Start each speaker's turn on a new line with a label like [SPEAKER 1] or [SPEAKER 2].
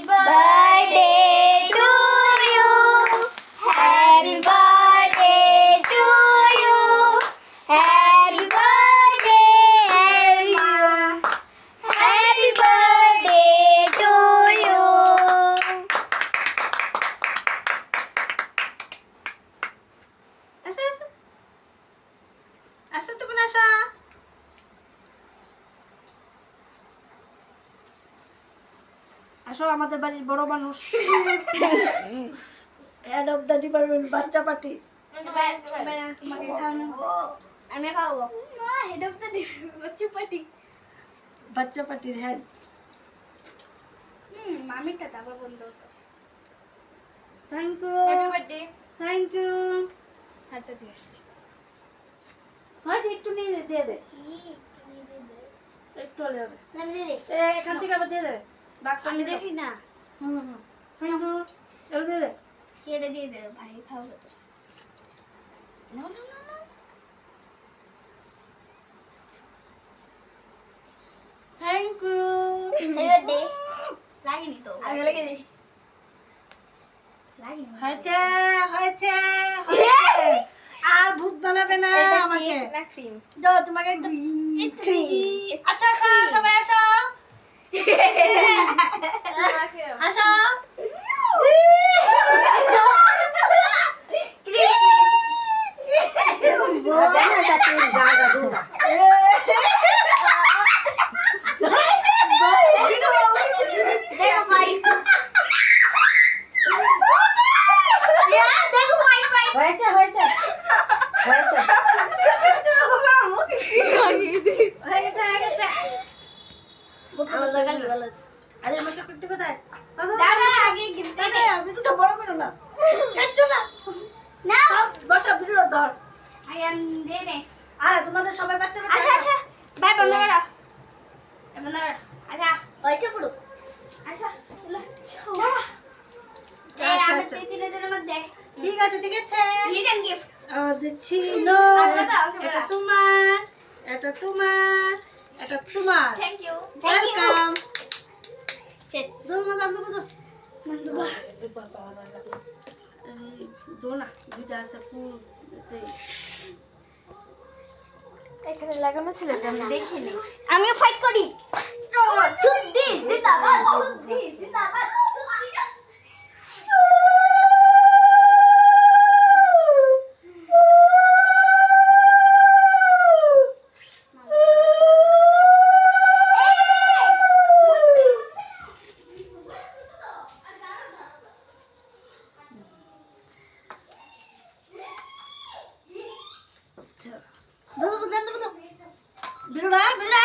[SPEAKER 1] birthday to you. Happy birthday to you. Happy birthday, Happy birthday to you.
[SPEAKER 2] আসো আসো আসো তুমি আসো আসো আমাদের বাড়ির বড় মানুষ হেড অফ দ্য ডিপার্টমেন্ট বাচ্চা পার্টি
[SPEAKER 1] আমি খাবো না হেড অফ দ্য বাচ্চা পার্টি
[SPEAKER 2] বাচ্চা পার্টির হেড
[SPEAKER 1] মামিটা দাবা বন্ধ হতো
[SPEAKER 2] thank you
[SPEAKER 1] happy birthday
[SPEAKER 2] thank you
[SPEAKER 1] হাতটা দিয়ে আসছি
[SPEAKER 2] হয়েছে একটু নিয়ে দিয়ে দে একটু হলে হবে এখান থেকে আবার দিয়ে দেবে
[SPEAKER 1] আমি দেখি না
[SPEAKER 2] হুম হুম থ্যাংক ইউ এবার দিয়ে দে
[SPEAKER 1] কেটে দিয়ে দেবে ভাই খাবো তো না না না না
[SPEAKER 2] থ্যাংক ইউ
[SPEAKER 1] এবার দে লাগেনি তো আমি লাগিয়ে দিই লাগেনি
[SPEAKER 2] হয়েছে হয়েছে হয়েছে আর ভূত বানাবে না আমাকে
[SPEAKER 1] না ক্রিম
[SPEAKER 2] দাও তোমাকে একদম আসো আসো সবাই আসো আসো
[SPEAKER 1] দেখো ভাই দেখো ভাই ভাই
[SPEAKER 3] হয়েছে হয়েছে হয়েছে
[SPEAKER 1] আমার লাগালি ভালো আছে
[SPEAKER 2] আরে আমার চকলেটটা কোথায়
[SPEAKER 1] দাদা আগে গিফট দে
[SPEAKER 2] আমি দুটো বড় করো না কাটছো না
[SPEAKER 1] না
[SPEAKER 2] বসা ভিডিও ধর
[SPEAKER 1] আই এম দে দে
[SPEAKER 2] আর তোমাদের সবাই বাচ্চা
[SPEAKER 1] আচ্ছা আচ্ছা বাই বন্ধ করো বন্ধ করো আচ্ছা হয়েছে পুরো আচ্ছা চলো এই
[SPEAKER 2] আচ্ছা,
[SPEAKER 1] আমি
[SPEAKER 2] আচ্ছা।
[SPEAKER 1] তিনের জন্য মত দেখ
[SPEAKER 2] ঠিক আছে ঠিক আছে
[SPEAKER 1] রিটার্ন গিফট
[SPEAKER 2] দেখছি নো
[SPEAKER 1] আচ্ছা, দাও, সবাই
[SPEAKER 2] এটা
[SPEAKER 1] দাও।
[SPEAKER 2] তোমার এটা তোমার এটা তোমার
[SPEAKER 1] থ্যাংক ইউ
[SPEAKER 2] ওয়েলকাম
[SPEAKER 1] শেষ
[SPEAKER 2] দো না দো দো
[SPEAKER 1] বন্ধু
[SPEAKER 2] দো না দুইটা আছে ফুল
[SPEAKER 1] এখানে লাগানো ছিল যে আমি দেখিনি আমিও ফাইট করি চুদ্দি জিন্দাবাদ চুদ্দি জিন্দাবাদ
[SPEAKER 2] দো দো দো দো বিড়ুড়া বিড়ুড়া